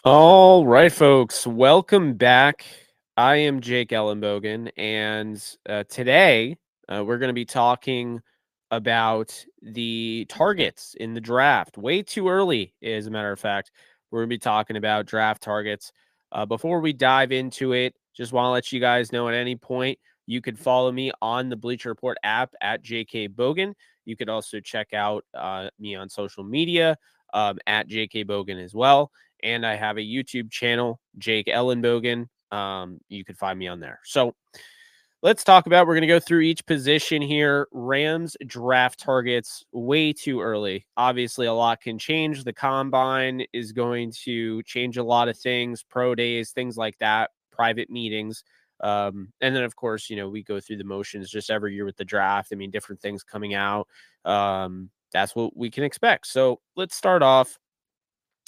All right, folks, welcome back. I am Jake Ellenbogen, and today we're going to be talking about the targets in the draft. Way too early, as a matter of fact. We're going to be talking about draft targets. Before we dive into it, just want to let you guys know at any point you could follow me on the Bleacher Report app at JK Bogan. You could also check out me on social media at JK Bogan as well. And I have a YouTube channel, Jake Ellenbogen. You can find me on there. So let's talk about, we're going to go through each position here. Rams draft targets way too early. Obviously, a lot can change. The combine is going to change a lot of things, pro days, things like that, private meetings. And then, of course, we go through the motions just every year with the draft. I mean, different things coming out. That's what we can expect. So let's start off.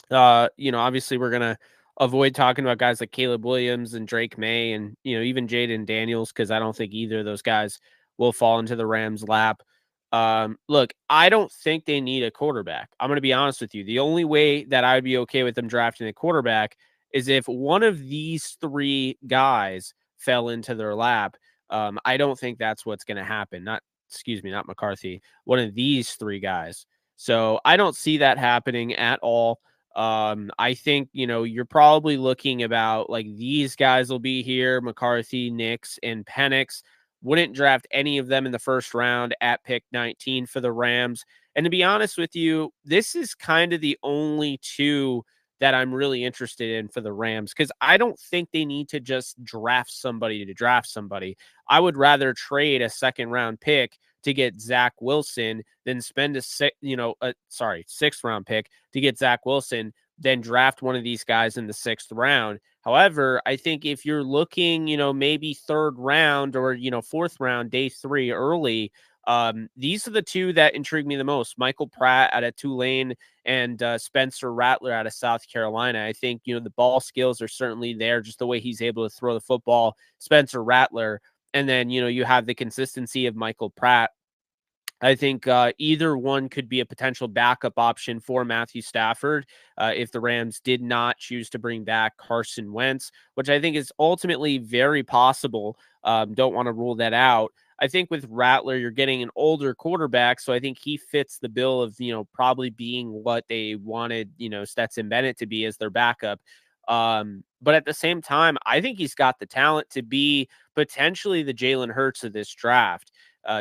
Obviously we're gonna avoid talking about guys like Caleb Williams and Drake May and even Jaden Daniels because I don't think either of those guys will fall into the Rams' lap. Look, I don't think they need a quarterback. I'm gonna be honest with you. The only way that I would be okay with them drafting a quarterback is if one of these three guys fell into their lap. I don't think that's what's gonna happen. Not McCarthy. One of these three guys. So I don't see that happening at all. I think, you're probably looking about like these guys will be here, McCarthy, Nix, and Penix. Wouldn't draft any of them in the first round at pick 19 for the Rams. And to be honest with you, this is kind of the only two that I'm really interested in for the Rams because I don't think they need to just draft somebody to draft somebody. I would rather trade a second round pick to get Zach Wilson than spend sixth round pick to get Zach Wilson, then draft one of these guys in the sixth round. However, I think if you're looking, maybe third round or, fourth round, day 3 early, these are the two that intrigue me the most. Michael Pratt out of Tulane and Spencer Rattler out of South Carolina. I think, the ball skills are certainly there, just the way he's able to throw the football. Spencer Rattler. And then, you have the consistency of Michael Pratt. I think either one could be a potential backup option for Matthew Stafford if the Rams did not choose to bring back Carson Wentz, which I think is ultimately very possible. Don't want to rule that out. I think with Rattler, you're getting an older quarterback, so I think he fits the bill of, probably being what they wanted, Stetson Bennett to be as their backup. But at the same time, I think he's got the talent to be potentially the Jalen Hurts of this draft.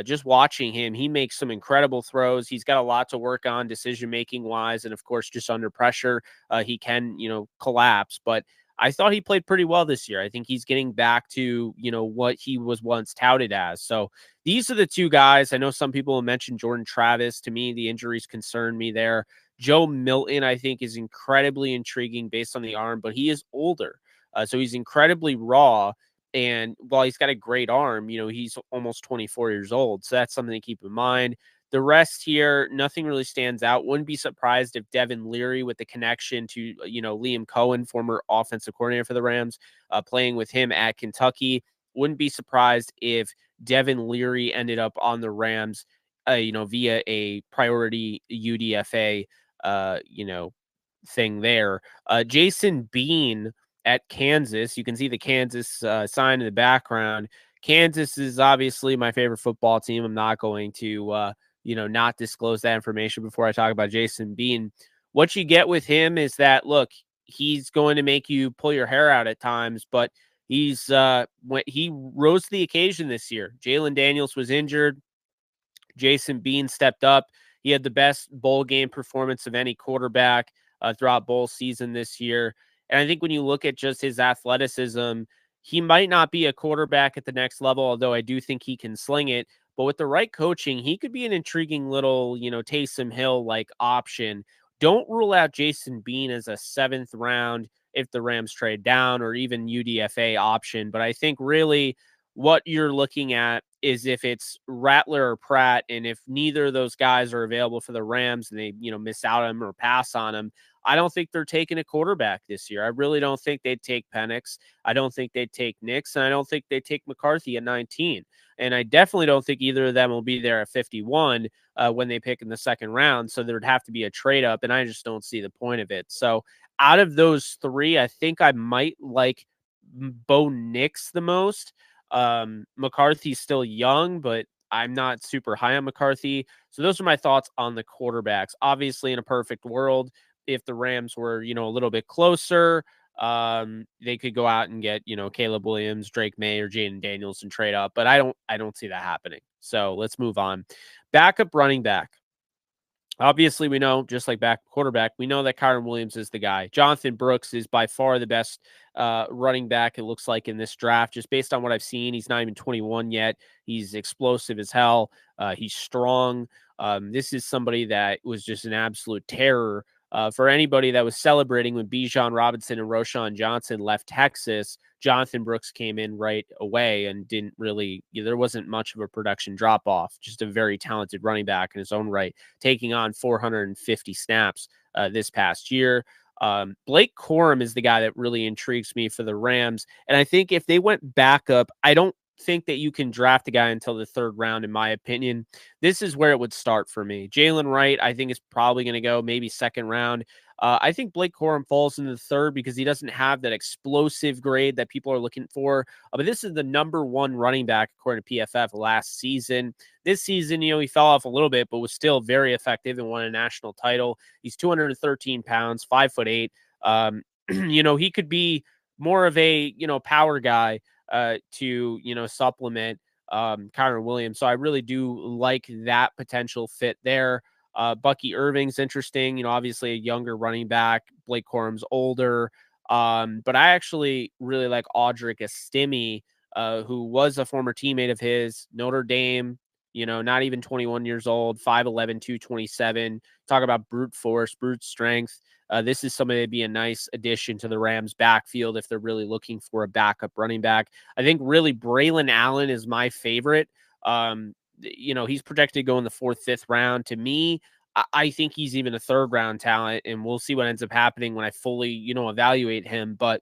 Just watching him, he makes some incredible throws. He's got a lot to work on decision making wise, and of course, just under pressure, he can collapse. But I thought he played pretty well this year. I think he's getting back to what he was once touted as. So these are the two guys. I know some people have mentioned Jordan Travis. To me, the injuries concern me there. Joe Milton, I think, is incredibly intriguing based on the arm, but he is older, so he's incredibly raw. And while he's got a great arm, he's almost 24 years old. So that's something to keep in mind. The rest here, nothing really stands out. Wouldn't be surprised if Devin Leary, with the connection to, Liam Cohen, former offensive coordinator for the Rams, playing with him at Kentucky. Wouldn't be surprised if Devin Leary ended up on the Rams, via a priority UDFA, thing there. Jason Bean at Kansas. You can see the Kansas sign in the background. Kansas is obviously my favorite football team. I'm not going to, not disclose that information before I talk about Jason Bean. What you get with him is that, look, he's going to make you pull your hair out at times, but he rose to the occasion this year. Jalen Daniels was injured. Jason Bean stepped up. He had the best bowl game performance of any quarterback throughout bowl season this year. And I think when you look at just his athleticism, he might not be a quarterback at the next level, although I do think he can sling it. But with the right coaching, he could be an intriguing little, Taysom Hill like option. Don't rule out Jason Bean as a seventh round if the Rams trade down, or even UDFA option. But I think really what you're looking at is if it's Rattler or Pratt, and if neither of those guys are available for the Rams and they, miss out on him or pass on him, I don't think they're taking a quarterback this year. I really don't think they'd take Penix. I don't think they'd take Nix, and I don't think they'd take McCarthy at 19. And I definitely don't think either of them will be there at 51 when they pick in the second round. So there would have to be a trade up, and I just don't see the point of it. So Out of those three, I think I might like Bo Nix the most. McCarthy's still young, but I'm not super high on McCarthy. So those are my thoughts on the quarterbacks. Obviously, in a perfect world, if the Rams were, a little bit closer, they could go out and get, Caleb Williams, Drake May, or Jaden Daniels and trade up. But I don't see that happening. So let's move on. Backup running back. Obviously, we know, just like back quarterback, we know that Kyron Williams is the guy. Jonathan Brooks is by far the best running back, it looks like, in this draft. Just based on what I've seen, he's not even 21 yet. He's explosive as hell. He's strong. This is somebody that was just an absolute terror for anybody that was celebrating when Bijan Robinson and Roshan Johnson left Texas. Jonathan Brooks came in right away and didn't really, there wasn't much of a production drop off. Just a very talented running back in his own right, taking on 450 snaps this past year. Blake Corum is the guy that really intrigues me for the Rams. And I think if they went backup, I don't think that you can draft a guy until the third round, in my opinion. This is where it would start for me. Jalen Wright, I think, is probably going to go maybe second round. I think Blake Corum falls in the third because he doesn't have that explosive grade that people are looking for. But this is the number one running back, according to PFF, last season. This season, he fell off a little bit, but was still very effective and won a national title. He's 213 pounds, 5'8". He could be more of a, power guy to, supplement Kyron Williams. So I really do like that potential fit there. Bucky Irving's interesting, obviously a younger running back. Blake Corum's older. But I actually really like Audric Estime, who was a former teammate of his, Notre Dame, not even 21 years old, 5'11", 227. Talk about brute force, brute strength. This is somebody that'd be a nice addition to the Rams backfield if they're really looking for a backup running back. I think really Braylon Allen is my favorite. He's projected to go in the 4th, 5th round. To me, I think he's even a 3rd round talent, and we'll see what ends up happening when I fully, evaluate him. But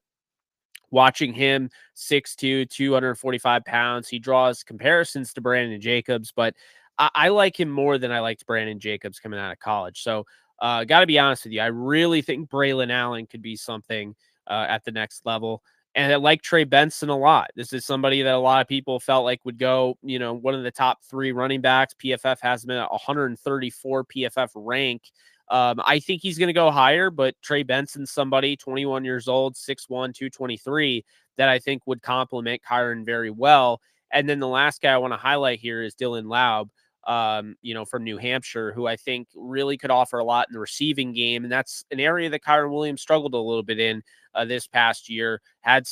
watching him, 6'2", 245 pounds, he draws comparisons to Brandon Jacobs, but I like him more than I liked Brandon Jacobs coming out of college. So got to be honest with you, I really think Braylon Allen could be something at the next level. And I like Trey Benson a lot. This is somebody that a lot of people felt like would go, one of the top 3 running backs. PFF has him at 134 PFF rank. I think he's going to go higher, but Trey Benson's somebody, 21 years old, 6'1", 223, that I think would complement Kyron very well. And then the last guy I want to highlight here is Dylan Laub, from New Hampshire, who I think really could offer a lot in the receiving game. And that's an area that Kyron Williams struggled a little bit in this past year, had,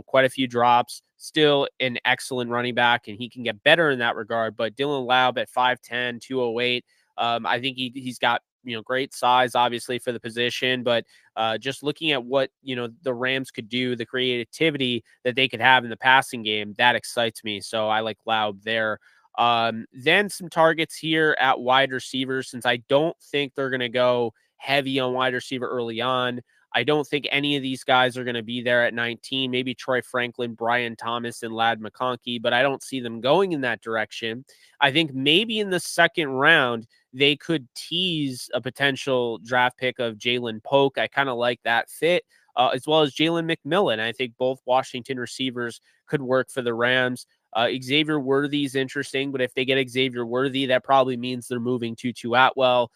quite a few drops, still an excellent running back, and he can get better in that regard. But Dylan Laub at 5'10", 208, I think he's got, great size, obviously, for the position, but just looking at what, the Rams could do, the creativity that they could have in the passing game, that excites me. So I like Laub there. Then some targets here at wide receivers, since I don't think they're going to go heavy on wide receiver early on. I don't think any of these guys are going to be there at 19, maybe Troy Franklin, Brian Thomas, and Ladd McConkey, but I don't see them going in that direction. I think maybe in the 2nd round, they could tease a potential draft pick of Jalen Polk. I kind of like that fit, as well as Jalen McMillan. I think both Washington receivers could work for the Rams. Xavier Worthy is interesting, but if they get Xavier Worthy, that probably means they're moving Tutu Atwell.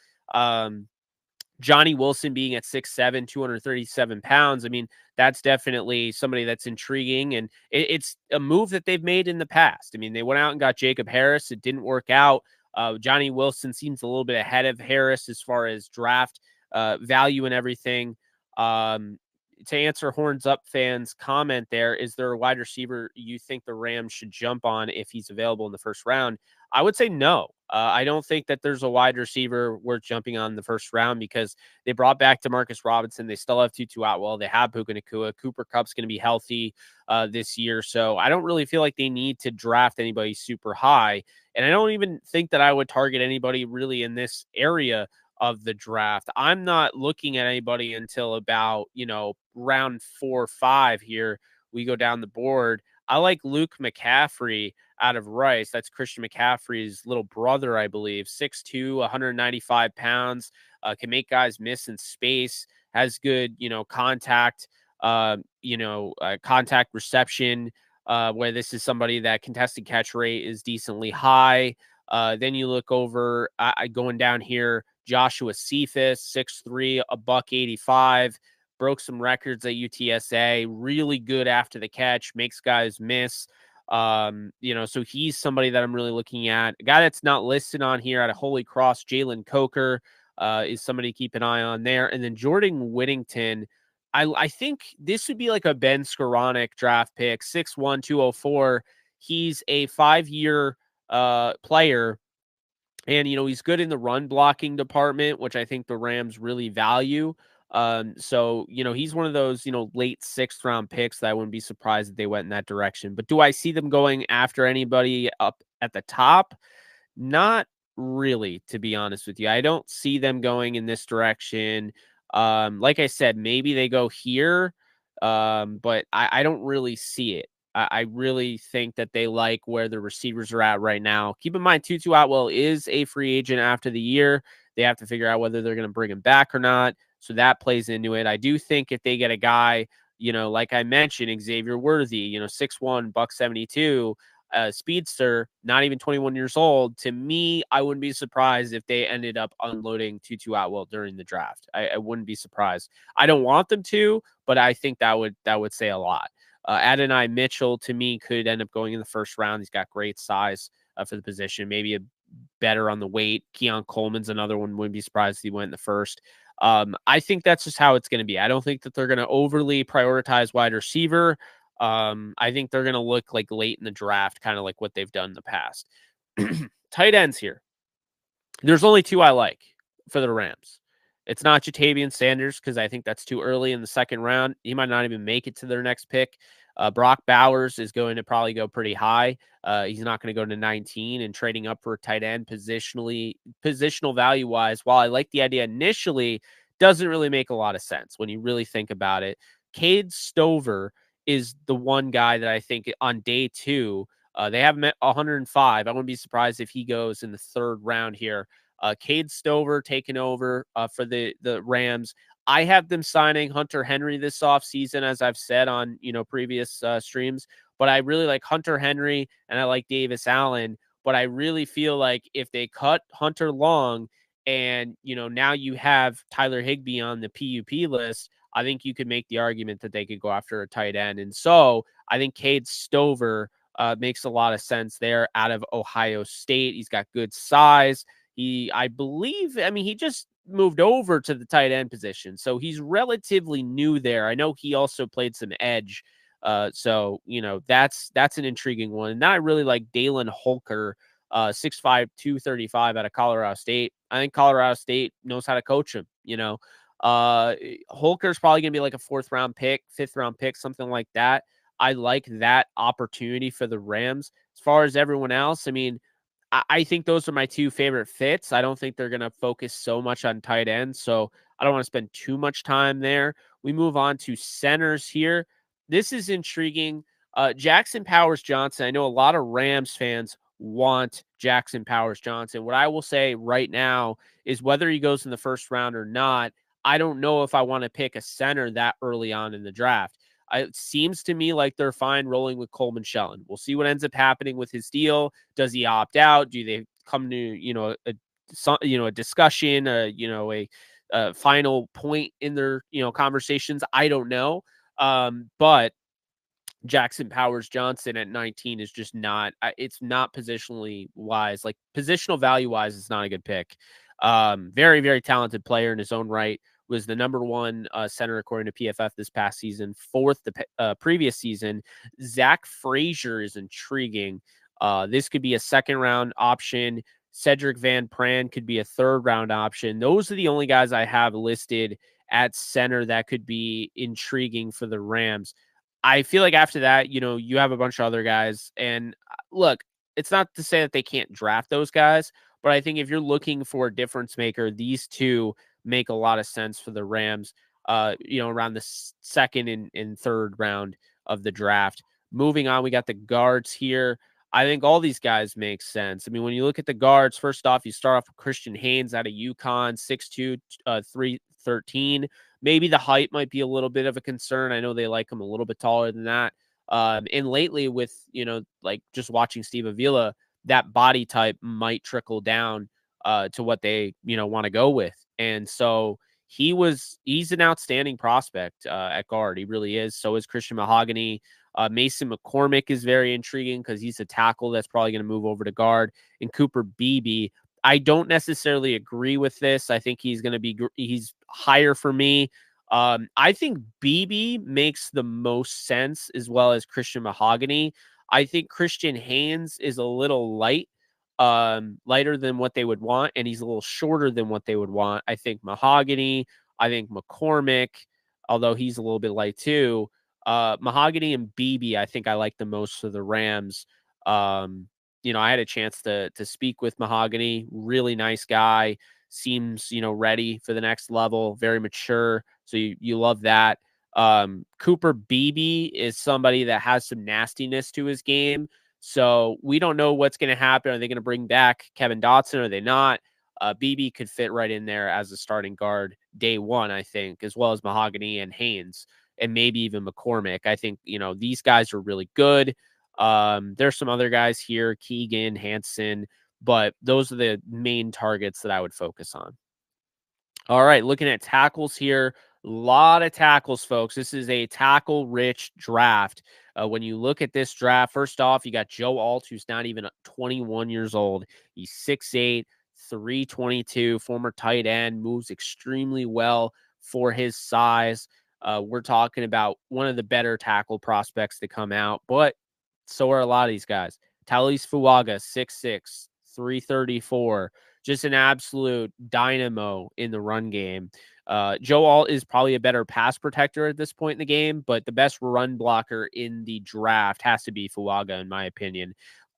Johnny Wilson being at 6'7", 237 pounds. I mean, that's definitely somebody that's intriguing, and it's a move that they've made in the past. I mean, they went out and got Jacob Harris. It didn't work out. Johnny Wilson seems a little bit ahead of Harris as far as draft value and everything. To answer Horns Up fans' comment there, is there a wide receiver you think the Rams should jump on if he's available in the 1st round? I would say no. I don't think that there's a wide receiver worth jumping on in the 1st round because they brought back DeMarcus Robinson. They still have Tutu Atwell. They have Puka Nacua. Cooper Kupp's going to be healthy this year. So I don't really feel like they need to draft anybody super high. And I don't even think that I would target anybody really in this area of the draft. I'm not looking at anybody until about, round 4 or 5 here. We go down the board. I like Luke McCaffrey out of Rice. That's Christian McCaffrey's little brother, I believe. 6'2", 195 pounds, can make guys miss in space. has good, contact, contact reception, where this is somebody that contested catch rate is decently high. Then you look over, going down here, Joshua Cephas, 6'3", a buck 85, broke some records at UTSA, really good after the catch, makes guys miss. So he's somebody that I'm really looking at. A guy that's not listed on here at a Holy Cross, Jalen Coker, is somebody to keep an eye on there. And then Jordan Whittington, I think this would be like a Ben Skoranek draft pick, 6'1", 204. He's a 5-year player. And, he's good in the run blocking department, which I think the Rams really value. So, he's one of those, late 6th round picks that I wouldn't be surprised if they went in that direction. But do I see them going after anybody up at the top? Not really, to be honest with you. I don't see them going in this direction. Like I said, maybe they go here, but I don't really see it. I really think that they like where the receivers are at right now. Keep in mind, Tutu Atwell is a free agent after the year. They have to figure out whether they're going to bring him back or not. So that plays into it. I do think if they get a guy, like I mentioned, Xavier Worthy, 6'1", buck 72, speedster, not even 21 years old. To me, I wouldn't be surprised if they ended up unloading Tutu Atwell during the draft. I wouldn't be surprised. I don't want them to, but I think that would say a lot. Adonai Mitchell, to me, could end up going in the first round. He's got great size for the position, maybe a better on the weight. Keon Coleman's another one. Wouldn't be surprised if he went in the first. I think that's just how it's going to be. I don't think that they're going to overly prioritize wide receiver. I think they're going to look like late in the draft, kind of like what they've done in the past. Tight ends here. There's only 2 I like for the Rams. It's not Jatavian Sanders because I think that's too early in the second round. He might not even make it to their next pick. Brock Bowers is going to probably go pretty high. He's not going to go to 19, and trading up for a tight end positional value wise, while I like the idea initially, doesn't really make a lot of sense when you really think about it. Cade Stover is the one guy that I think on day 2, they have him at 105. I wouldn't be surprised if he goes in the 3rd round here. Cade Stover taking over for the Rams. I have them signing Hunter Henry this offseason, as I've said on previous streams. But I really like Hunter Henry and I like Davis Allen. But I really feel like if they cut Hunter long and now you have Tyler Higbee on the PUP list, I think you could make the argument that they could go after a tight end. And so I think Cade Stover makes a lot of sense there out of Ohio State. He's got good size. He just moved over to the tight end position, so he's relatively new there. I know he also played some edge, so that's an intriguing one. And then I really like Dalen Holker, 6'5", 235 out of Colorado State. I think Colorado State knows how to coach him. Holker's probably gonna be like a 4th round pick, 5th round pick, something like that. I like that opportunity for the Rams. As far as everyone else, I think those are my 2 favorite fits. I don't think they're going to focus so much on tight ends, so I don't want to spend too much time there. We move on to centers here. This is intriguing. Jackson Powers Johnson. I know a lot of Rams fans want Jackson Powers Johnson. What I will say right now is whether he goes in the 1st round or not, I don't know if I want to pick a center that early on in the draft. It seems to me like they're fine rolling with Coleman Shelton. We'll see what ends up happening with his deal. Does he opt out? Do they come to a discussion, a final point in their conversations? I don't know. But Jackson Powers Johnson at 19 is just not. It's not positionally wise. Like positional value wise, it's not a good pick. Very, very talented player in his own right. Was the number 1 center according to PFF this past season, 4th the previous season. Zach Frazier is intriguing. This could be a 2nd round option. Cedric Van Pran could be a 3rd round option. Those are the only guys I have listed at center that could be intriguing for the Rams. I feel like after that, you have a bunch of other guys. And look, it's not to say that they can't draft those guys, but I think if you're looking for a difference maker, these 2 make a lot of sense for the Rams, around the 2nd and 3rd round of the draft. Moving on, we got the guards here. I think all these guys make sense. When you look at the guards, first off, you start off with Christian Haynes out of UConn, 6'2", 13. Maybe the height might be a little bit of a concern. I know they like him a little bit taller than that. And lately with, like just watching Steve Avila, that body type might trickle down to what they, want to go with. And so he's an outstanding prospect at guard. He really is. So is Christian Mahogany. Mason McCormick is very intriguing because he's a tackle that's probably going to move over to guard. And Cooper Beebe, I don't necessarily agree with this. I think he's higher for me. I think Beebe makes the most sense as well as Christian Mahogany. I think Christian Haynes is a little lighter than what they would want, and he's a little shorter than what they would want. I think Mahogany, I think McCormick, although he's a little bit light too. Mahogany and Beebe, I think I like the most for the Rams. I had a chance to speak with Mahogany, really nice guy, seems, ready for the next level, very mature. So you love that. Cooper Beebe is somebody that has some nastiness to his game. So we don't know what's going to happen. Are they going to bring back Kevin Dotson? Or are they not? Beebe could fit right in there as a starting guard day one, I think, as well as Mahogany and Haynes and maybe even McCormick. I think, these guys are really good. There's some other guys here, Keegan, Hansen, but those are the main targets that I would focus on. All right, looking at tackles here. A lot of tackles, folks. This is a tackle-rich draft. When you look at this draft, first off, you got Joe Alt, who's not even 21 years old. He's 6'8", 322, former tight end, moves extremely well for his size. We're talking about one of the better tackle prospects to come out, but so are a lot of these guys. Talis Fuaga, 6'6", 334, just an absolute dynamo in the run game. Joe Alt is probably a better pass protector at this point in the game, but the best run blocker in the draft has to be Fuaga, in my opinion.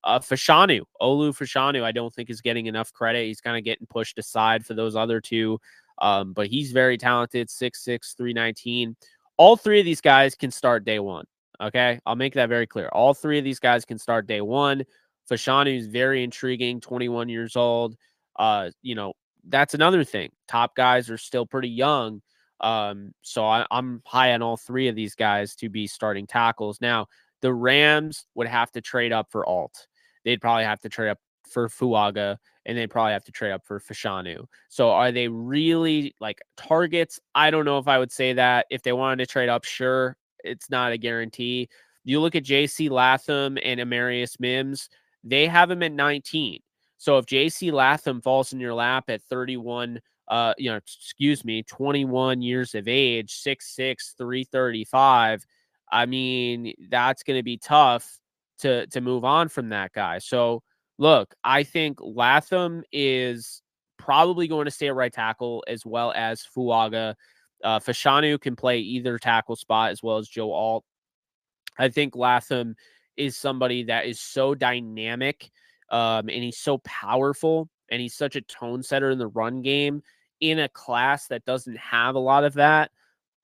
Olu Fashanu, I don't think is getting enough credit. He's kind of getting pushed aside for those other two, but he's very talented, 6'6", 319. All three of these guys can start day one. Okay, I'll make that very clear. All three of these guys can start day one. Fashanu is very intriguing, 21 years old. That's another thing. Top guys are still pretty young. So I'm high on all three of these guys to be starting tackles. Now, the Rams would have to trade up for Alt. They'd probably have to trade up for Fuaga, and they'd probably have to trade up for Fashanu. So are they really like targets? I don't know if I would say that. If they wanted to trade up, sure. It's not a guarantee. You look at J.C. Latham and Amarius Mims, they have him at 19. So if J.C. Latham falls in your lap at 21 years of age, 6'6", 335, I mean, that's going to be tough to move on from that guy. So look, I think Latham is probably going to stay at right tackle as well as Fuaga. Fashanu can play either tackle spot as well as Joe Alt. I think Latham is somebody that is so dynamic and he's so powerful and he's such a tone setter in the run game in a class that doesn't have a lot of that.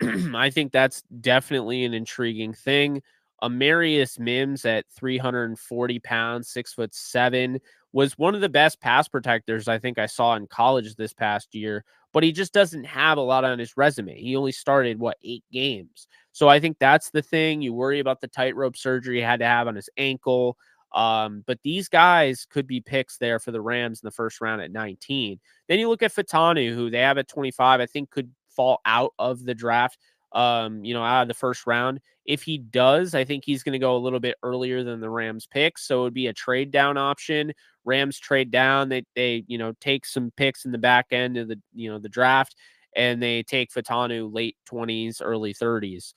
I think that's definitely an intriguing thing. Amarius Mims at 340 pounds, 6'7", was one of the best pass protectors I think I saw in college this past year, but he just doesn't have a lot on his resume. He only started, 8 games. So I think that's the thing. You worry about the tightrope surgery he had to have on his ankle. But these guys could be picks there for the Rams in the first round at 19. Then you look at Fatanu, who they have at 25, I think could fall out of the draft, out of the first round. If he does, I think he's going to go a little bit earlier than the Rams picks. So it would be a trade down option. Rams trade down. They take some picks in the back end of the draft, and they take Fatanu late 20s, early 30s.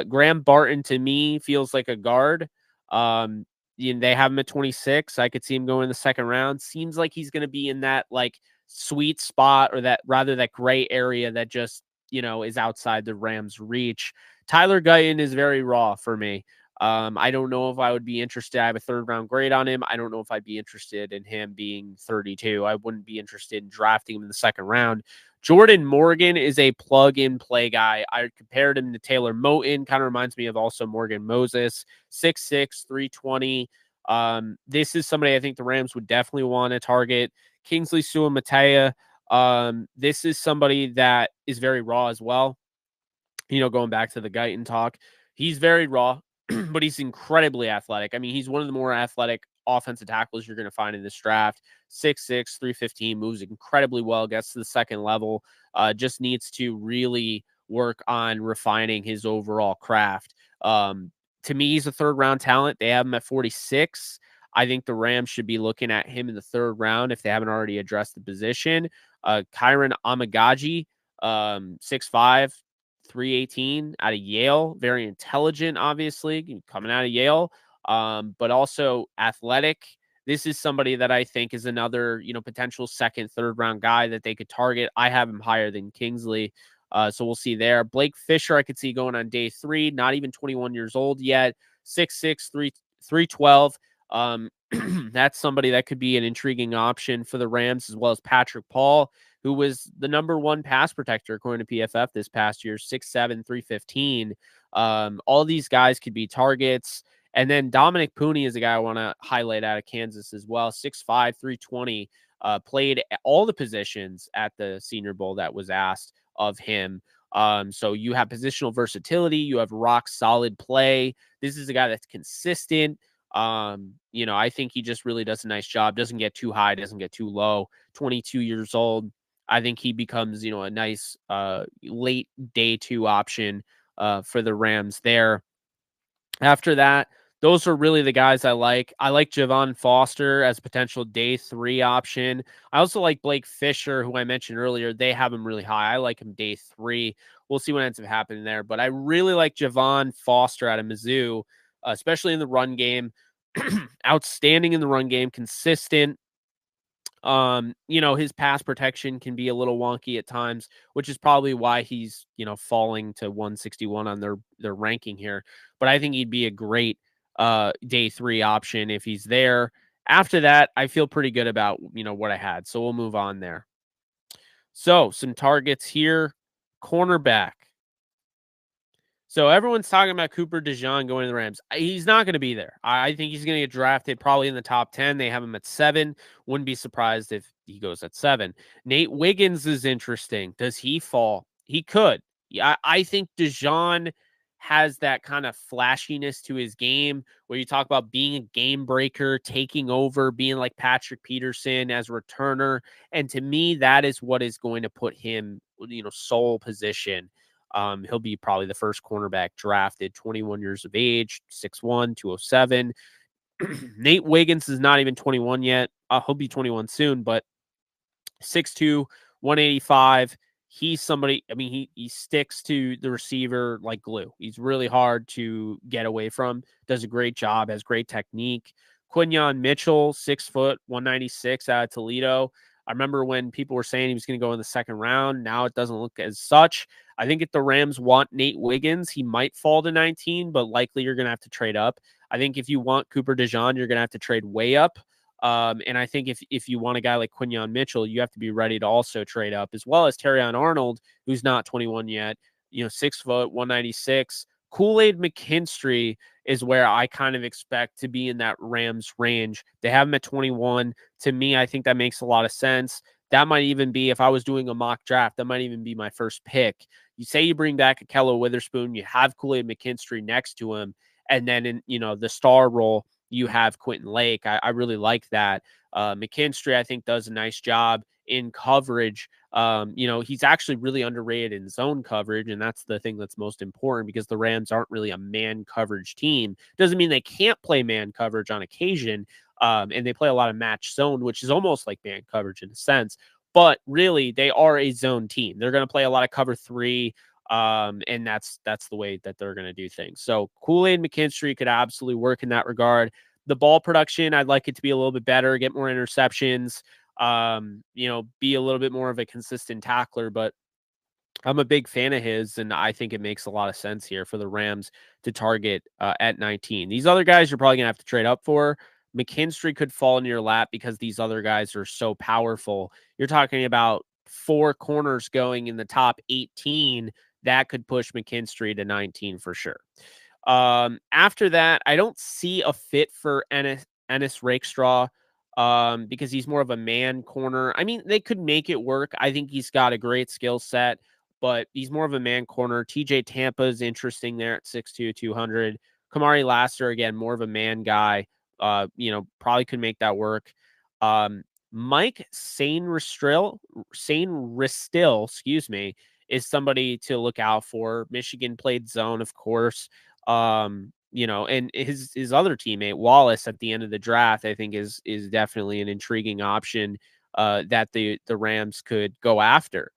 Graham Barton to me feels like a guard. They have him at 26. I could see him going in the second round. Seems like he's going to be in that sweet spot or that gray area that just, is outside the Rams' reach. Tyler Guyton is very raw for me. I don't know if I would be interested. I have a third round grade on him. I don't know if I'd be interested in him being 32. I wouldn't be interested in drafting him in the second round. Jordan Morgan is a plug-and-play guy. I compared him to Taylor Moton. Kind of reminds me of also Morgan Moses, 6'6", 320. This is somebody I think the Rams would definitely want to target. Kingsley Suamataia, This is somebody that is very raw as well. Going back to the Guyton talk, he's very raw, but he's incredibly athletic. I mean, he's one of the more athletic offensive tackles you're going to find in this draft. 6'6", 315, moves incredibly well, gets to the second level, just needs to really work on refining his overall craft. To me, he's a third-round talent. They have him at 46. I think the Rams should be looking at him in the third round if they haven't already addressed the position. Kyron Amagaji, 6'5", 318 out of Yale. Very intelligent, obviously, coming out of Yale, but also athletic. This is somebody that I think is another, potential second, third round guy that they could target. I have him higher than Kingsley. So we'll see there. Blake Fisher, I could see going on day 3, not even 21 years old yet. 6'6", 312. That's somebody that could be an intriguing option for the Rams, as well as Patrick Paul, who was the number 1 pass protector according to PFF this past year, 6'7", 315. All these guys could be targets. And then Dominic Pooney is a guy I want to highlight out of Kansas as well, 6'5", 320, played all the positions at the Senior Bowl that was asked of him. So you have positional versatility, you have rock solid play. This is a guy that's consistent. I think he just really does a nice job, doesn't get too high, doesn't get too low. 22 years old. I think he becomes, a nice late day 2 option for the Rams there. After that, those are really the guys I like. I like Javon Foster as potential day 3 option. I also like Blake Fisher, who I mentioned earlier. They have him really high. I like him day 3. We'll see what ends up happening there. But I really like Javon Foster out of Mizzou, especially in the run game. Outstanding in the run game, consistent. His pass protection can be a little wonky at times, which is probably why he's, falling to 161 on their ranking here. But I think he'd be a great day 3 option if he's there. After that, I feel pretty good about, what I had. So we'll move on there. So some targets here. Cornerback. So everyone's talking about Cooper DeJean going to the Rams. He's not going to be there. I think he's going to get drafted probably in the top 10. They have him at 7. Wouldn't be surprised if he goes at 7. Nate Wiggins is interesting. Does he fall? He could. Yeah, I think DeJean has that kind of flashiness to his game where you talk about being a game breaker, taking over, being like Patrick Peterson as a returner. And to me, that is what is going to put him, sole position. He'll be probably the first cornerback drafted, 21 years of age, 6'1", 207. Nate Wiggins is not even 21 yet. He'll be 21 soon, but 6'2", 185. He's somebody, he sticks to the receiver like glue. He's really hard to get away from. Does a great job, has great technique. Quinyon Mitchell, 6 foot, 196 out of Toledo. I remember when people were saying he was going to go in the second round. Now it doesn't look as such. I think if the Rams want Nate Wiggins, he might fall to 19, but likely you're going to have to trade up. I think if you want Cooper DeJean, you're going to have to trade way up. And I think if you want a guy like Quinyon Mitchell, you have to be ready to also trade up, as well as Terrion Arnold, who's not 21 yet, 6 foot, 196. Kool-Aid McKinstry is where I kind of expect to be in that Rams range. They have him at 21. To me, I think that makes a lot of sense. That might even be, if I was doing a mock draft, that might even be my first pick. You say you bring back Akello Witherspoon, you have Kool-Aid McKinstry next to him, and then in the star role, you have Quentin Lake. I really like that. McKinstry, I think, does a nice job in coverage. He's actually really underrated in zone coverage, and that's the thing that's most important because the Rams aren't really a man coverage team. Doesn't mean they can't play man coverage on occasion, and they play a lot of match zone, which is almost like man coverage in a sense. But really, they are a zone team. They're going to play a lot of cover 3, and that's the way that they're going to do things. So Kool-Aid McKinstry could absolutely work in that regard. The ball production, I'd like it to be a little bit better, get more interceptions, be a little bit more of a consistent tackler, but I'm a big fan of his, and I think it makes a lot of sense here for the Rams to target at 19. These other guys you're probably going to have to trade up for. McKinstry could fall in your lap because these other guys are so powerful. You're talking about 4 corners going in the top 18. That could push McKinstry to 19 for sure. After that, I don't see a fit for Ennis Rakestraw. because he's more of a man corner. I mean, they could make it work. I think he's got a great skill set, but he's more of a man corner. TJ Tampa is interesting there at 6'2", 200. Kamari Lassiter, again, more of a man guy. Probably could make that work. Mike Sainristil, excuse me, is somebody to look out for. Michigan played zone, of course. And his other teammate Wallace at the end of the draft, I think is definitely an intriguing option that the Rams could go after.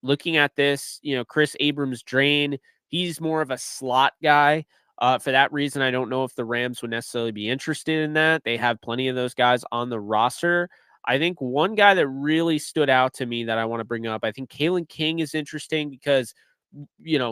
Looking at this, Chris Abrams-Drain, he's more of a slot guy. For that reason, I don't know if the Rams would necessarily be interested in that. They have plenty of those guys on the roster. I think one guy that really stood out to me that I want to bring up, I think Kalen King is interesting because,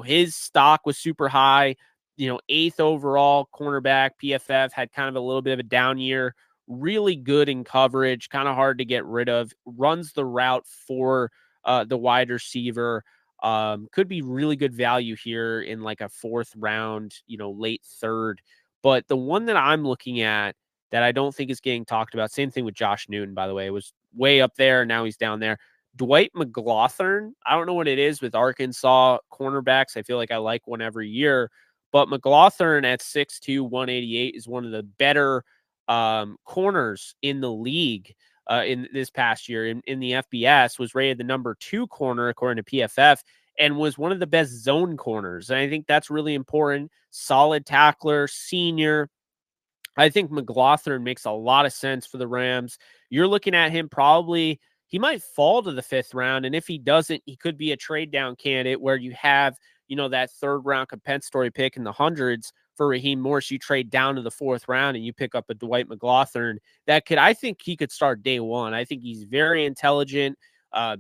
his stock was super high. 8th overall cornerback, PFF, had kind of a little bit of a down year. Really good in coverage, kind of hard to get rid of. Runs the route for the wide receiver. Could be really good value here in like a 4th round, late 3rd. But the one that I'm looking at that I don't think is getting talked about, same thing with Josh Newton, by the way, was way up there. Now he's down there. Dwight McGlothern, I don't know what it is with Arkansas cornerbacks. I feel like I like one every year. But McGlothern at 6'2", 188 is one of the better corners in the league in this past year. In the FBS, was rated the number 2 corner according to PFF and was one of the best zone corners. And I think that's really important. Solid tackler, senior. I think McGlothern makes a lot of sense for the Rams. You're looking at him probably, he might fall to the 5th round. And if he doesn't, he could be a trade down candidate where you have, that 3rd round compensatory pick in the hundreds for Raheem Morris. You trade down to the 4th round and you pick up a Dwight McGlothern I think he could start day one. I think he's very intelligent.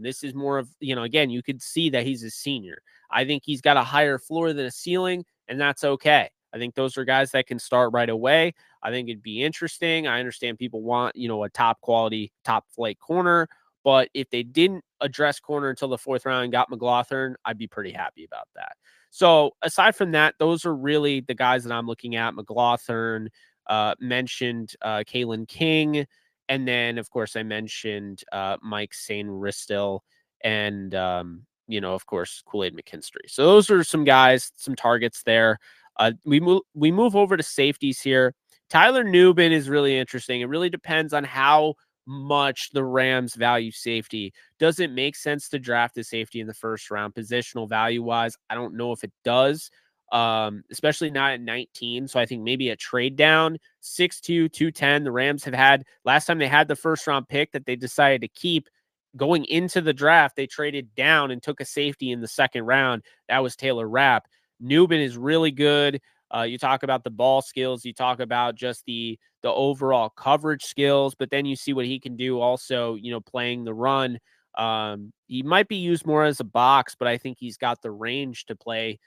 This is more of, again, you could see that he's a senior. I think he's got a higher floor than a ceiling, and that's okay. I think those are guys that can start right away. I think it'd be interesting. I understand people want, a top quality, top flight corner, but if they didn't address corner until the 4th round and got McGlothern, I'd be pretty happy about that. So aside from that, those are really the guys that I'm looking at. McGlothern, mentioned Kalen King, and then of course I mentioned Mike Sainristil and of course Kool-Aid McKinstry. So those are some guys, some targets there. We move over to safeties here. Tyler Nubin is really interesting. It really depends on how much the Rams value safety. Does it make sense to draft a safety in the 1st round? Positional value wise, I don't know if it does, especially not at 19. So I think maybe a trade down, 6'2", 210. The Rams have had, last time they had the 1st round pick that they decided to keep going into the draft, they traded down and took a safety in the 2nd round. That was Taylor Rapp. Nubin is really good. You talk about the ball skills. You talk about just the overall coverage skills, but then you see what he can do also, playing the run. He might be used more as a box, but I think he's got the range to play,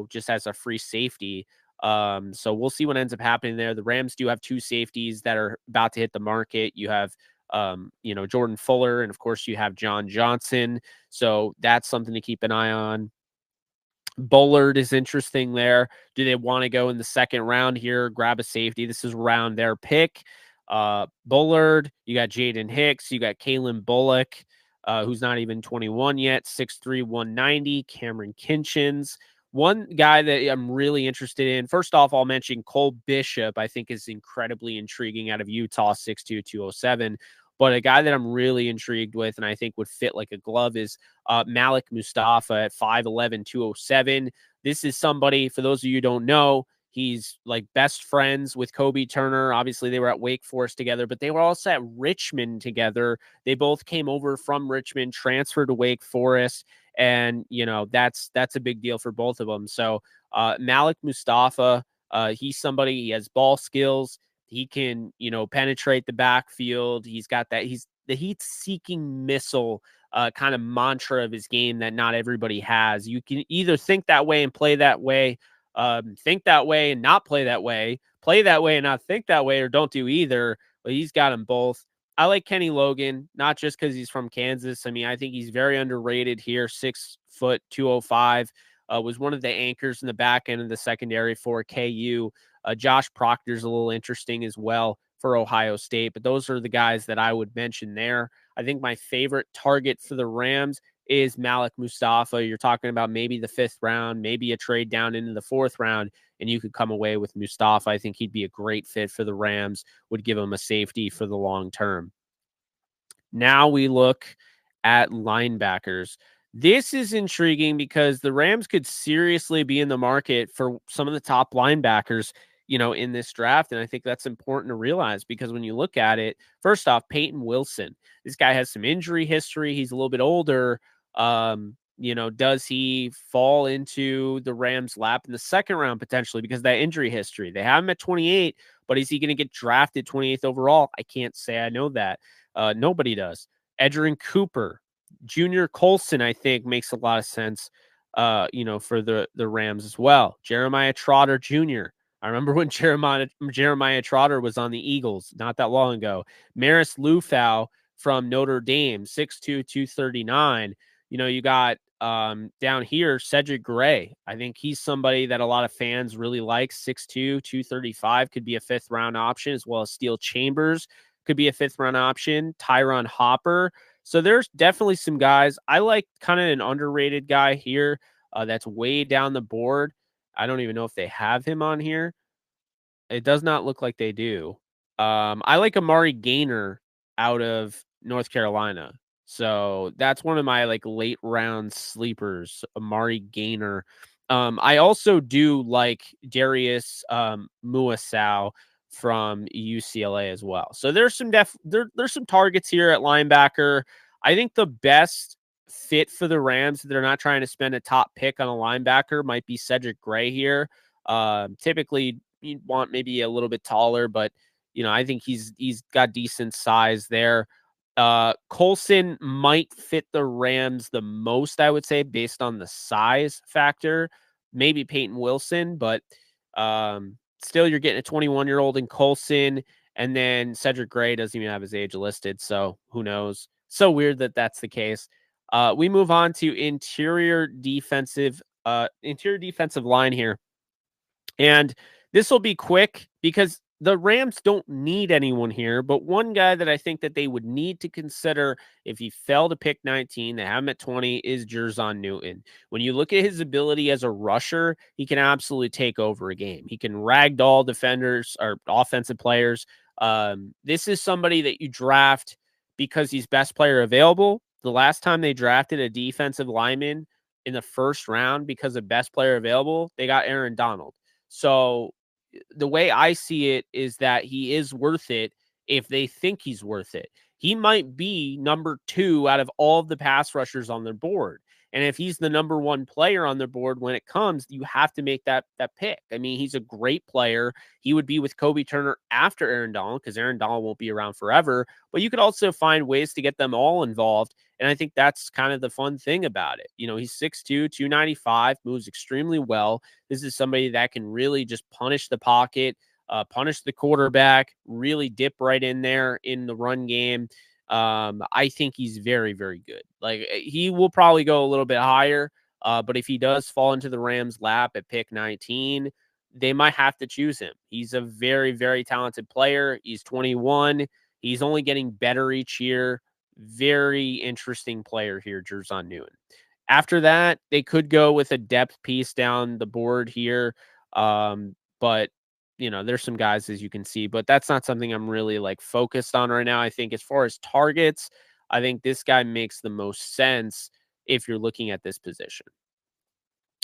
just as a free safety. So we'll see what ends up happening there. The Rams do have 2 safeties that are about to hit the market. You have, Jordan Fuller, and of course you have John Johnson. So that's something to keep an eye on. Bullard is interesting there. Do they want to go in the 2nd round here, grab a safety? This is around their pick. Bullard, you got Jaden Hicks, you got Kalen Bullock, who's not even 21 yet, 6'3", 190, Cameron Kinchins. One guy that I'm really interested in, first off, I'll mention Cole Bishop, I think is incredibly intriguing out of Utah, 6'2", 207. But a guy that I'm really intrigued with and I think would fit like a glove is Malik Mustafa at 5'11", 207. This is somebody, for those of you who don't know, he's like best friends with Kobe Turner. Obviously, they were at Wake Forest together, but they were also at Richmond together. They both came over from Richmond, transferred to Wake Forest, and that's a big deal for both of them. So Malik Mustafa, he's somebody, he has ball skills. He can, penetrate the backfield. He's got that. He's the heat-seeking missile kind of mantra of his game that not everybody has. You can either think that way and play that way, think that way and not play that way and not think that way, or don't do either. But he's got them both. I like Kenny Logan, not just because he's from Kansas. I mean, I think he's very underrated here. 6 foot, 205. Was one of the anchors in the back end of the secondary for KU. Josh Proctor's a little interesting as well. for Ohio State. But those are the guys that I would mention there. I think my favorite target for the Rams is Malik Mustafa. You're talking about maybe the 5th round, maybe a trade down into the 4th round, and you could come away with Mustafa. I think he'd be a great fit for the Rams, would give him a safety for the long term. Now we look at linebackers. This is intriguing because the Rams could seriously be in the market for some of the top linebackers, in this draft. And I think that's important to realize because when you look at it, first off, Peyton Wilson, this guy has some injury history. He's a little bit older. Does he fall into the Rams' lap in the 2nd round potentially because of that injury history? They have him at 28, but is he going to get drafted 28th overall? I can't say I know that. Nobody does. Edgerrin Cooper, Junior Colson, I think makes a lot of sense, for the Rams as well. Jeremiah Trotter Jr. I remember when Jeremiah Trotter was on the Eagles not that long ago. Maris Lufau from Notre Dame, 6'2", 239. You got down here, Cedric Gray. I think he's somebody that a lot of fans really like. 6'2", 235 could be a 5th round option, as well as Steel Chambers could be a 5th round option. Tyron Hopper. So there's definitely some guys. I like kind of an underrated guy here that's way down the board. I don't even know if they have him on here. It does not look like they do. I like Amari Gaynor out of North Carolina. So that's one of my late round sleepers, Amari Gaynor. I also do like Darius Muasau from UCLA as well. So there's some there's some targets here at linebacker. I think the best fit for the Rams, they're not trying to spend a top pick on a linebacker, might be Cedric Gray here. Typically you want maybe a little bit taller, but I think he's got decent size there. Colson might fit the Rams the most, I would say, based on the size factor. Maybe Peyton Wilson, but still you're getting a 21-year-old in Colson, and then Cedric Gray doesn't even have his age listed, so who knows? So weird that that's the case. We move on to interior defensive line here. And this will be quick because the Rams don't need anyone here, but one guy that I think that they would need to consider if he fell to pick 19, they have him at 20, is Jerzon Newton. When you look at his ability as a rusher, he can absolutely take over a game. He can ragdoll defenders or offensive players. This is somebody that you draft because he's best player available. The last time they drafted a defensive lineman in the 1st round because of best player available, they got Aaron Donald. So the way I see it is that he is worth it if they think he's worth it. He might be number 2 out of all of the pass rushers on their board. And if he's the number 1 player on their board when it comes, you have to make that pick. I mean, he's a great player. He would be with Kobe Turner after Aaron Donald because Aaron Donald won't be around forever. But you could also find ways to get them all involved. And I think that's kind of the fun thing about it. He's 6'2", 295, moves extremely well. This is somebody that can really just punish the pocket, punish the quarterback, really dip right in there in the run game. I think he's very, very good. He will probably go a little bit higher, but if he does fall into the Rams' lap at pick 19, they might have to choose him. He's a very, very talented player. He's 21. He's only getting better each year. Very interesting player here, Jerzon Newton. After that, they could go with a depth piece down the board here. But there's some guys, as you can see, but that's not something I'm really focused on right now. I think as far as targets, I think this guy makes the most sense if you're looking at this position.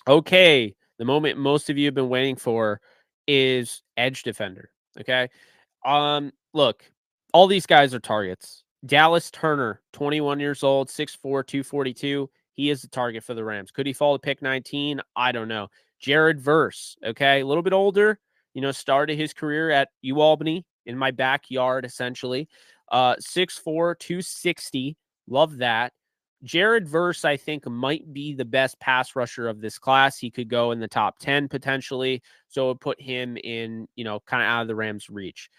Okay. The moment most of you have been waiting for is edge defender. Okay. Look, all these guys are targets. Dallas Turner, 21 years old, 6'4", 242. He is the target for the Rams. Could he fall to pick 19? I don't know. Jared Verse, okay, a little bit older, started his career at UAlbany in my backyard, essentially. 6'4", 260. Love that. Jared Verse, I think, might be the best pass rusher of this class. He could go in the top 10 potentially. So it would put him in, kind of out of the Rams' reach.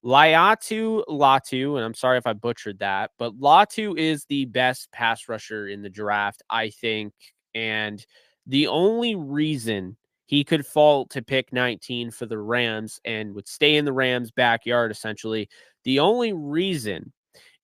Latu, and I'm sorry if I butchered that, but Latu is the best pass rusher in the draft, I think. And the only reason he could fall to pick 19 for the Rams and would stay in the Rams' backyard, essentially. The only reason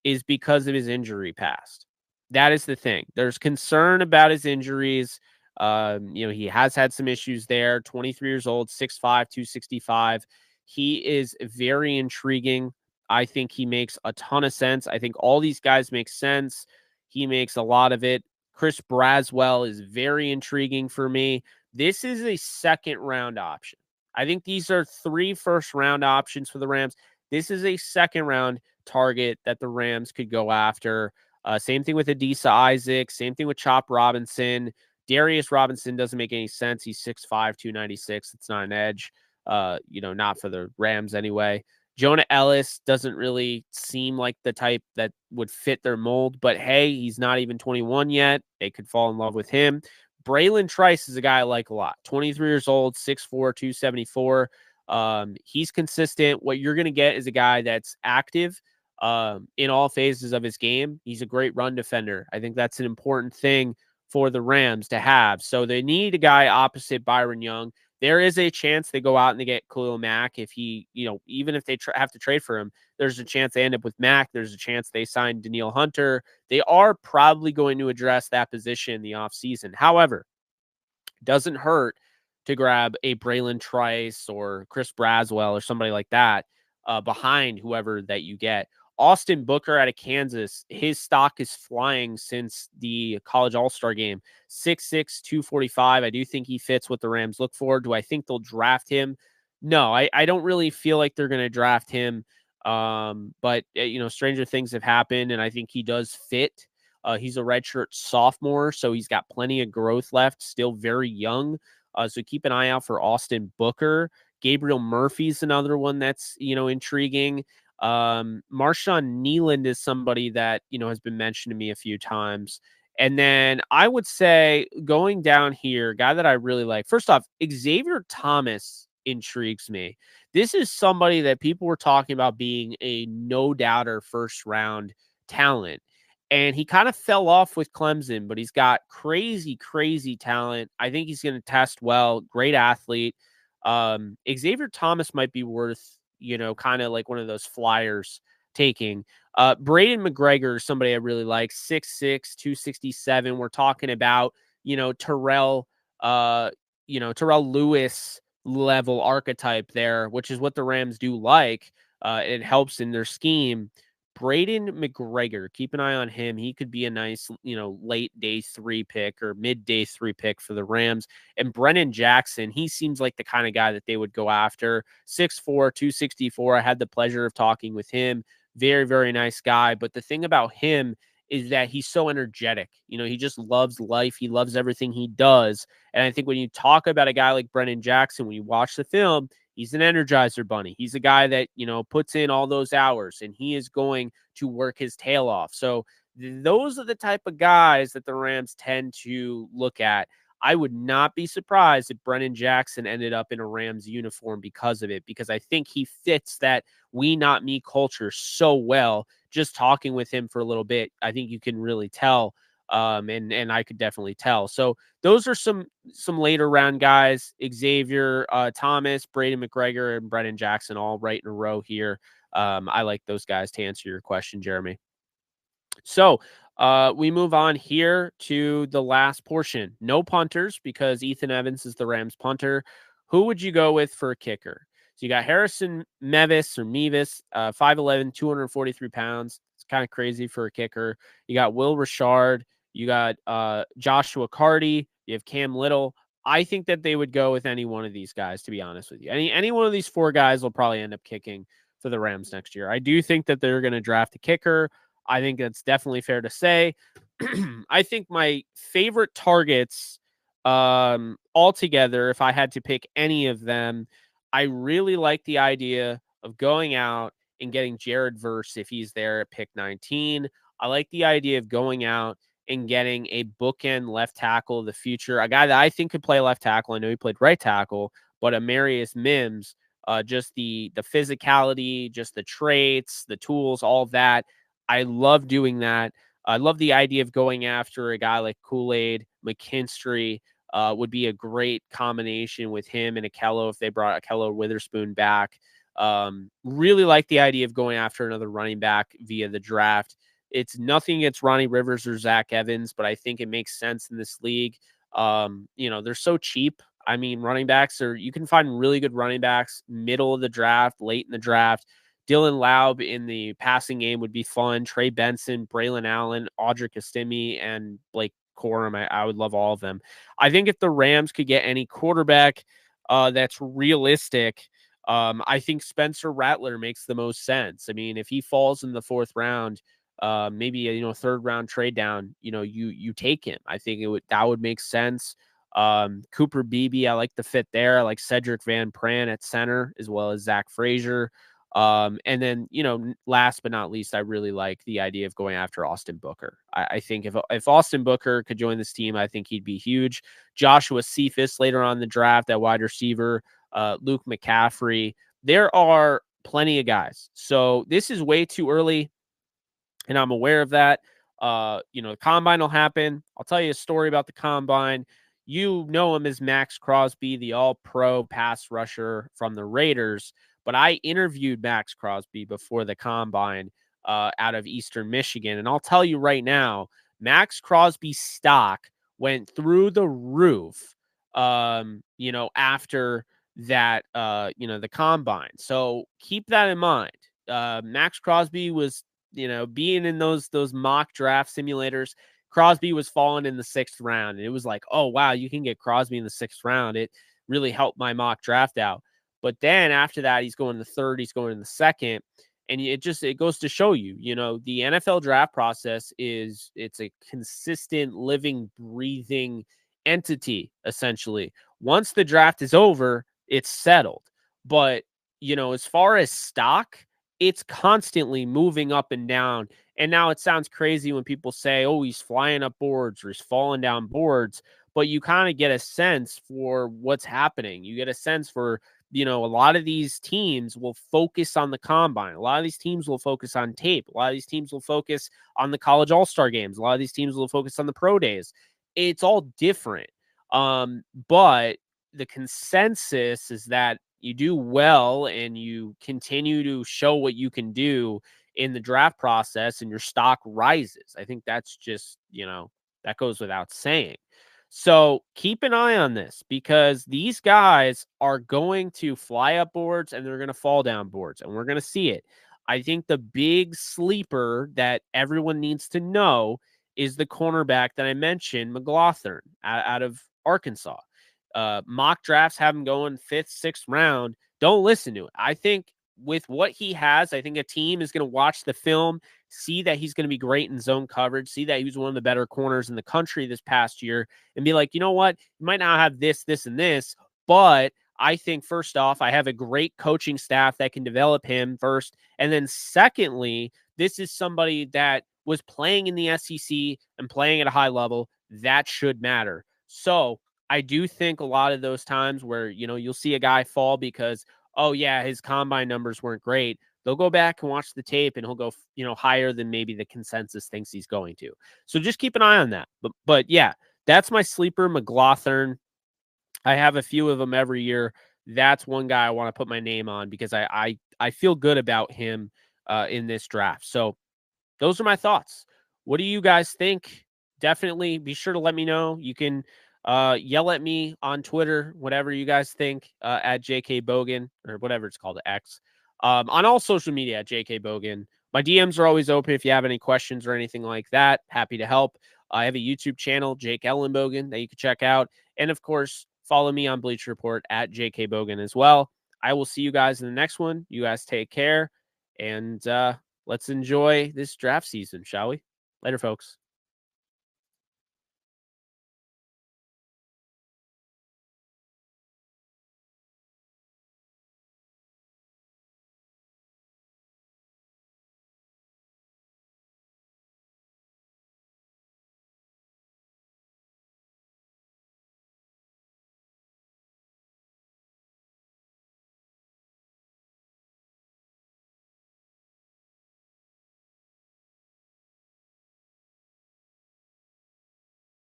is because of his injury past. That is the thing. There's concern about his injuries. He has had some issues there. 23 years old, 6'5", 265. He is very intriguing. I think he makes a ton of sense. I think all these guys make sense. He makes a lot of it. Chris Braswell is very intriguing for me. This is a second round option. I think these are 3 first round options for the Rams. This is a second round target that the Rams could go after. Same thing with Adisa Isaac. Same thing with Chop Robinson. Darius Robinson doesn't make any sense. He's 6'5", 296. It's not an edge. Not for the Rams anyway. Jonah Ellis doesn't really seem like the type that would fit their mold, but hey, he's not even 21 yet. They could fall in love with him. Braylon Trice is a guy I like a lot. 23 years old, 6'4", 274. He's consistent. What you're going to get is a guy that's active in all phases of his game. He's a great run defender. I think that's an important thing for the Rams to have. So they need a guy opposite Byron Young. There is a chance they go out and they get Khalil Mack. If he, even if they have to trade for him, there's a chance they end up with Mack. There's a chance they sign Danielle Hunter. They are probably going to address that position in the offseason. However, it doesn't hurt to grab a Braylon Trice or Chris Braswell or somebody like that behind whoever that you get. Austin Booker out of Kansas, his stock is flying since the college all-star game. 6'6", 245. I do think he fits what the Rams look for. Do I think they'll draft him? No, I don't really feel like they're going to draft him. But stranger things have happened, and I think he does fit. He's a redshirt sophomore, so he's got plenty of growth left, still very young. So keep an eye out for Austin Booker. Gabriel Murphy's another one that's, intriguing. Marshawn Nealand is somebody that, has been mentioned to me a few times. And then I would say going down here, guy that I really like. First off, Xavier Thomas intrigues me. This is somebody that people were talking about being a no-doubter first-round talent. And he kind of fell off with Clemson, but he's got crazy, crazy talent. I think he's going to test well. Great athlete. Xavier Thomas might be worth, kind of like one of those flyers taking. Braden McGregor is somebody I really like. 6'6", 267. We're talking about, Terrell Lewis level archetype there, which is what the Rams do like. It helps in their scheme. Braden McGregor, keep an eye on him. He could be a nice, late day 3 pick or mid day 3 pick for the Rams. And Brennan Jackson, he seems like the kind of guy that they would go after. 6'4", 264. I had the pleasure of talking with him. Very, very nice guy. But the thing about him is that he's so energetic. He just loves life. He loves everything he does. And I think when you talk about a guy like Brennan Jackson, when you watch the film, he's an energizer bunny. He's a guy that, puts in all those hours, and he is going to work his tail off. So those are the type of guys that the Rams tend to look at. I would not be surprised if Brennan Jackson ended up in a Rams uniform because of it, because I think he fits that we not me culture so well. Just talking with him for a little bit, I think you can really tell. And I could definitely tell. So those are some later round guys: Xavier Thomas, Braden McGregor, and Brennan Jackson, all right in a row here. I like those guys to answer your question, Jeremy. So we move on here to the last portion. No punters, because Ethan Evans is the Rams punter. Who would you go with for a kicker? So you got Harrison Mevis or Mevis, 5'11", 243 pounds. It's kind of crazy for a kicker. You got Will Richard. You got Joshua Carty. You have Cam Little. I think that they would go with any one of these guys, to be honest with you. Any one of these 4 guys will probably end up kicking for the Rams next year. I do think that they're going to draft a kicker. I think that's definitely fair to say. I think my favorite targets altogether, if I had to pick any of them, I really like the idea of going out and getting Jared Verse if he's there at pick 19. I like the idea of going out and getting a bookend left tackle of the future, a guy that I think could play left tackle. I know he played right tackle, but Amarius Mims, just the physicality, just the traits, the tools, all of that. I love doing that. I love the idea of going after a guy like Kool-Aid, McKinstry, would be a great combination with him and Akello if they brought Akello Witherspoon back. Really like the idea of going after another running back via the draft. It's nothing against Ronnie Rivers or Zach Evans, but I think it makes sense in this league. They're so cheap. I mean, running backs you can find really good running backs middle of the draft, late in the draft. Dylan Laub in the passing game would be fun. Trey Benson, Braylon Allen, Audric Estime, and Blake Corum. I would love all of them. I think if the Rams could get any quarterback that's realistic, I think Spencer Rattler makes the most sense. I mean, if he falls in the 4th round, maybe a 3rd round trade down, you take him. I think that would make sense. Cooper Beebe, I like the fit there. I like Cedric Van Pran at center as well as Zach Frazier. And then, last but not least, I really like the idea of going after Austin Booker. I think if Austin Booker could join this team, I think he'd be huge. Joshua Cephas later on in the draft, that wide receiver, Luke McCaffrey. There are plenty of guys. So this is way too early, and I'm aware of that. The combine will happen. I'll tell you a story about the combine. You know him as Max Crosby, the all-pro pass rusher from the Raiders. But I interviewed Max Crosby before the combine out of Eastern Michigan. And I'll tell you right now, Max Crosby's stock went through the roof, after that, the combine. So keep that in mind. Max Crosby was, being in those mock draft simulators, Crosby was falling in the 6th round. And it was like, oh, wow, you can get Crosby in the 6th round. It really helped my mock draft out. But then after that, he's going to the 3rd, he's going to the 2nd. And it goes to show you, the NFL draft process it's a consistent, living, breathing entity, essentially. Once the draft is over, it's settled. But, as far as stock, it's constantly moving up and down. And now it sounds crazy when people say, oh, he's flying up boards or he's falling down boards. But you kind of get a sense for what's happening. You get a sense for, a lot of these teams will focus on the combine. A lot of these teams will focus on tape. A lot of these teams will focus on the college all-star games. A lot of these teams will focus on the pro days. It's all different. But the consensus is that you do well and you continue to show what you can do in the draft process and your stock rises. I think that's just, that goes without saying. So keep an eye on this because these guys are going to fly up boards and they're going to fall down boards, and we're going to see it. I think the big sleeper that everyone needs to know is the cornerback that I mentioned, McLaughlin, out of Arkansas. Mock drafts have him going 5th, 6th round. Don't listen to it. I think with what he has, I think a team is going to watch the film, see that he's going to be great in zone coverage, see that he was one of the better corners in the country this past year, and be like, you know what? You might not have this, this, and this, but I think first off, I have a great coaching staff that can develop him first. And then secondly, this is somebody that was playing in the SEC and playing at a high level. That should matter. So I do think a lot of those times where, you'll see a guy fall because, oh yeah, his combine numbers weren't great. They'll go back and watch the tape and he'll go, higher than maybe the consensus thinks he's going to. So just keep an eye on that. But yeah, that's my sleeper, McLaughlin. I have a few of them every year. That's one guy I want to put my name on because I feel good about him in this draft. So those are my thoughts. What do you guys think? Definitely be sure to let me know. You can yell at me on Twitter, whatever you guys think, at JK Bogan or whatever it's called, X. On all social media at JK Bogan. My DMs are always open if you have any questions or anything like that. Happy to help. I have a YouTube channel, Jake Ellenbogen, that you can check out. And of course, follow me on Bleacher Report at JK Bogan as well. I will see you guys in the next one. You guys take care. And let's enjoy this draft season, shall we? Later, folks.